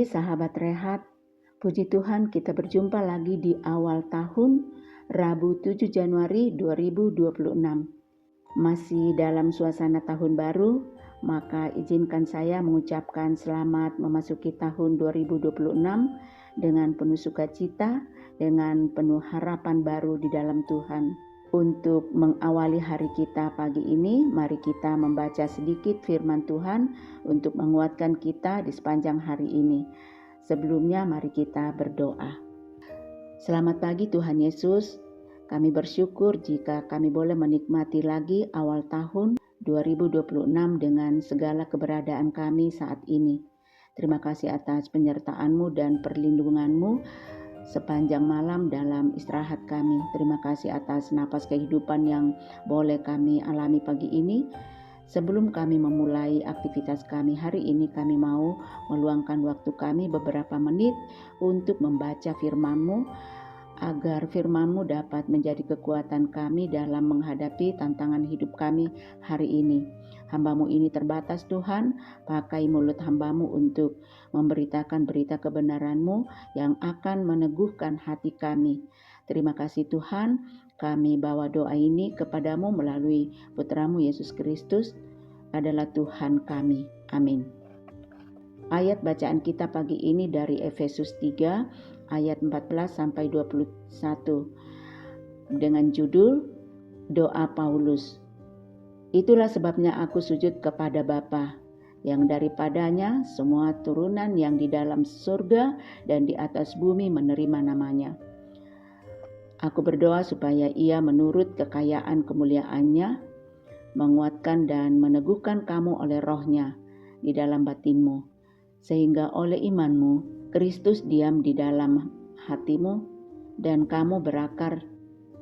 pagi sahabat Rehat, puji Tuhan kita berjumpa lagi di awal tahun Rabu 7 Januari 2026. Masih dalam suasana tahun baru, maka izinkan saya mengucapkan selamat memasuki tahun 2026 dengan penuh sukacita, dengan penuh harapan baru di dalam Tuhan. Untuk mengawali hari kita pagi ini, mari kita membaca sedikit firman Tuhan untuk menguatkan kita di sepanjang hari ini. Sebelumnya mari kita berdoa. Selamat pagi Tuhan Yesus, kami bersyukur jika kami boleh menikmati lagi awal tahun 2026 dengan segala keberadaan kami saat ini. Terima kasih atas penyertaan-Mu dan perlindungan-Mu sepanjang malam dalam istirahat kami. Terima kasih atas napas kehidupan yang boleh kami alami pagi ini. Sebelum kami memulai aktivitas kami hari ini, kami mau meluangkan waktu kami beberapa menit untuk membaca firman-Mu, agar firman-Mu dapat menjadi kekuatan kami dalam menghadapi tantangan hidup kami hari ini. Hamba-Mu ini terbatas Tuhan, pakai mulut hamba-Mu untuk memberitakan berita kebenaran-Mu yang akan meneguhkan hati kami. Terima kasih Tuhan, kami bawa doa ini kepadamu melalui Putra-Mu Yesus Kristus adalah Tuhan kami. Amin. Ayat bacaan kita pagi ini dari Efesus 3 ayat 14 sampai 21 dengan judul Doa Paulus. Itulah sebabnya aku sujud kepada Bapa, yang daripadanya semua turunan yang di dalam surga dan di atas bumi menerima namanya. Aku berdoa supaya Ia menurut kekayaan kemuliaan-Nya menguatkan dan meneguhkan kamu oleh roh-Nya di dalam batinmu, sehingga oleh iman-Mu Kristus diam di dalam hatimu dan kamu berakar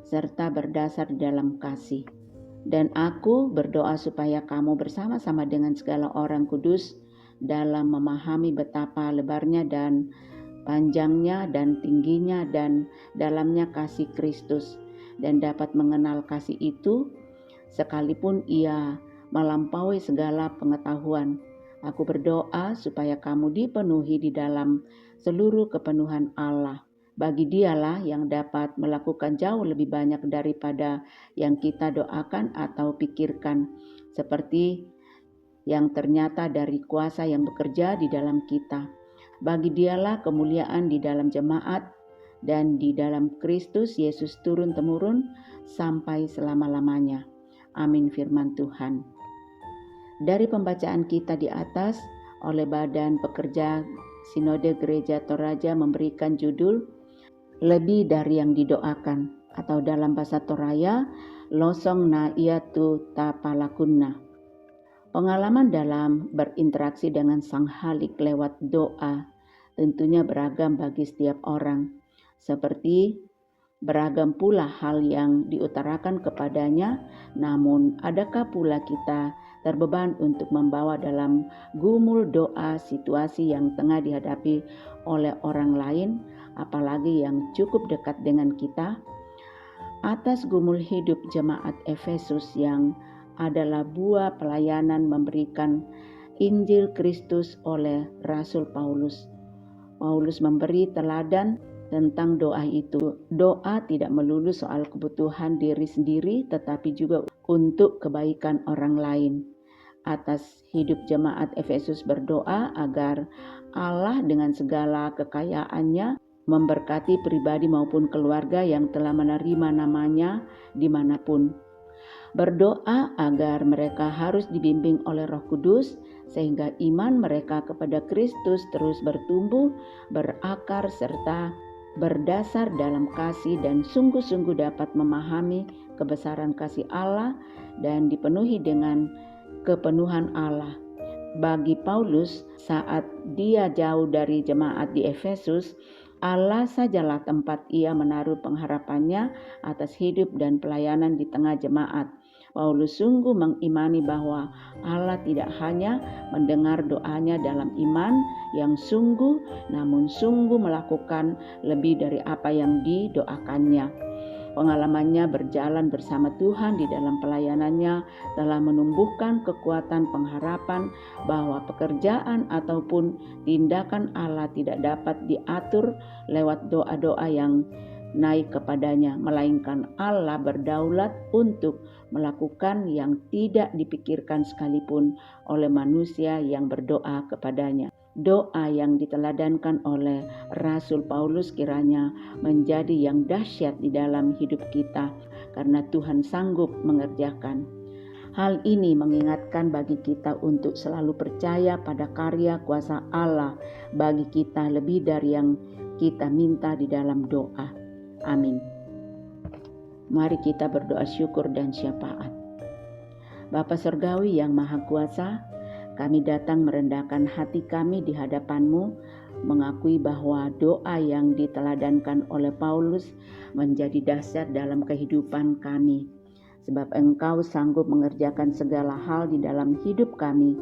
serta berdasar di dalam kasih. Dan aku berdoa supaya kamu bersama-sama dengan segala orang kudus dalam memahami betapa lebarnya dan panjangnya dan tingginya dan dalamnya kasih Kristus, dan dapat mengenal kasih itu sekalipun ia melampaui segala pengetahuan. Aku berdoa supaya kamu dipenuhi di dalam seluruh kepenuhan Allah. Bagi Dialah yang dapat melakukan jauh lebih banyak daripada yang kita doakan atau pikirkan, seperti yang ternyata dari kuasa yang bekerja di dalam kita. Bagi Dialah kemuliaan di dalam jemaat dan di dalam Kristus Yesus turun-temurun sampai selama-lamanya. Amin. Firman Tuhan. Dari pembacaan kita di atas, oleh Badan Pekerja Sinode Gereja Toraja memberikan judul Lebih dari yang didoakan, atau dalam bahasa Toraya, Losong na ia tu tapalakunna. Pengalaman dalam berinteraksi dengan Sang Halik lewat doa tentunya beragam bagi setiap orang, seperti beragam pula hal yang diutarakan kepadanya, namun adakah pula kita terbeban untuk membawa dalam gumul doa situasi yang tengah dihadapi oleh orang lain, apalagi yang cukup dekat dengan kita? Atas gumul hidup jemaat Efesus yang adalah buah pelayanan memberikan Injil Kristus oleh Rasul Paulus. Paulus memberi teladan tentang doa itu. Doa tidak melulu soal kebutuhan diri sendiri, tetapi juga untuk kebaikan orang lain. Atas hidup jemaat Efesus berdoa agar Allah dengan segala kekayaannya memberkati pribadi maupun keluarga yang telah menerima namanya dimanapun. Berdoa agar mereka harus dibimbing oleh Roh Kudus sehingga iman mereka kepada Kristus terus bertumbuh, berakar serta berdasar dalam kasih dan sungguh-sungguh dapat memahami kebesaran kasih Allah dan dipenuhi dengan kepenuhan Allah. Bagi Paulus, saat dia jauh dari jemaat di Efesus, Allah sajalah tempat ia menaruh pengharapannya atas hidup dan pelayanan di tengah jemaat. Paulus sungguh mengimani bahwa Allah tidak hanya mendengar doanya dalam iman yang sungguh, namun sungguh melakukan lebih dari apa yang didoakannya. Pengalamannya berjalan bersama Tuhan di dalam pelayanannya telah menumbuhkan kekuatan pengharapan bahwa pekerjaan ataupun tindakan Allah tidak dapat diatur lewat doa-doa yang naik kepadanya, melainkan Allah berdaulat untuk melakukan yang tidak dipikirkan sekalipun oleh manusia yang berdoa kepadanya. Doa yang diteladankan oleh Rasul Paulus kiranya menjadi yang dahsyat di dalam hidup kita, karena Tuhan sanggup mengerjakan. Hal ini mengingatkan bagi kita untuk selalu percaya pada karya kuasa Allah bagi kita lebih dari yang kita minta di dalam doa. Amin. Mari kita berdoa syukur dan syafaat. Bapa Surgawi yang Maha Kuasa, kami datang merendahkan hati kami di hadapan-Mu, mengakui bahwa doa yang diteladankan oleh Paulus menjadi dasar dalam kehidupan kami. Sebab Engkau sanggup mengerjakan segala hal di dalam hidup kami.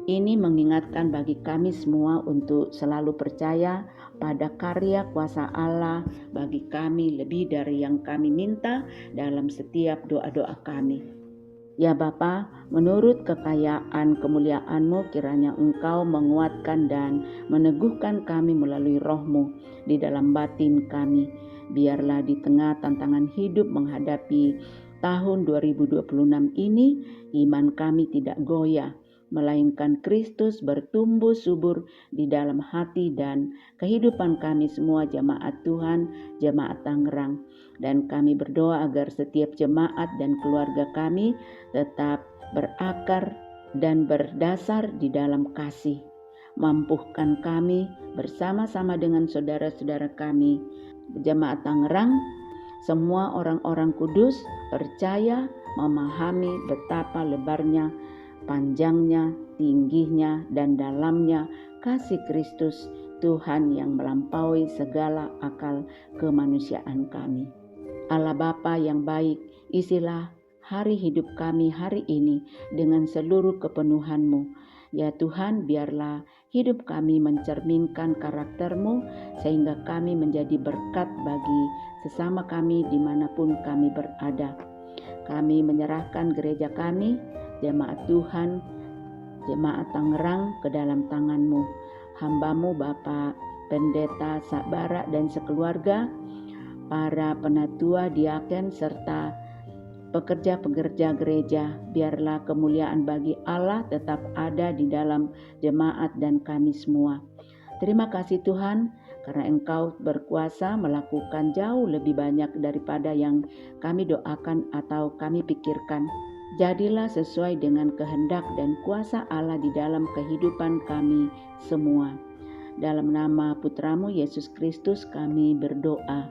Ini mengingatkan bagi kami semua untuk selalu percaya pada karya kuasa Allah bagi kami lebih dari yang kami minta dalam setiap doa-doa kami. Ya Bapa, menurut kekayaan kemuliaan-Mu kiranya Engkau menguatkan dan meneguhkan kami melalui Roh-Mu di dalam batin kami. Biarlah di tengah tantangan hidup menghadapi tahun 2026 ini, iman kami tidak goyah, melainkan Kristus bertumbuh subur di dalam hati dan kehidupan kami semua jemaat Tuhan, jemaat Tangerang. Dan kami berdoa agar setiap jemaat dan keluarga kami tetap berakar dan berdasar di dalam kasih. Mampuhkan kami bersama-sama dengan saudara-saudara kami, jemaat Tangerang, semua orang-orang kudus percaya memahami betapa lebarnya, panjangnya, tingginya, dan dalamnya kasih Kristus Tuhan yang melampaui segala akal kemanusiaan kami. Allah Bapa yang baik, isilah hari hidup kami hari ini dengan seluruh kepenuhan-Mu. Ya Tuhan, biarlah hidup kami mencerminkan karakter-Mu sehingga kami menjadi berkat bagi sesama kami dimanapun kami berada. Kami menyerahkan gereja kami, jemaat Tuhan, jemaat Tangerang ke dalam tangan-Mu. Hamba-Mu Bapak Pendeta Sabara dan sekeluarga, para penatua, diaken, serta pekerja-pekerja gereja, biarlah kemuliaan bagi Allah tetap ada di dalam jemaat dan kami semua. Terima kasih Tuhan, karena Engkau berkuasa melakukan jauh lebih banyak daripada yang kami doakan atau kami pikirkan. Jadilah sesuai dengan kehendak dan kuasa Allah di dalam kehidupan kami semua. Dalam nama Putra-Mu Yesus Kristus kami berdoa.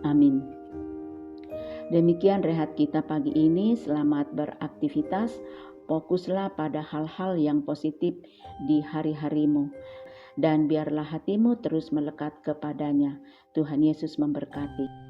Amin. Demikian rehat kita pagi ini. Selamat beraktivitas. Fokuslah pada hal-hal yang positif di hari-harimu. Dan biarlah hatimu terus melekat kepadanya. Tuhan Yesus memberkati.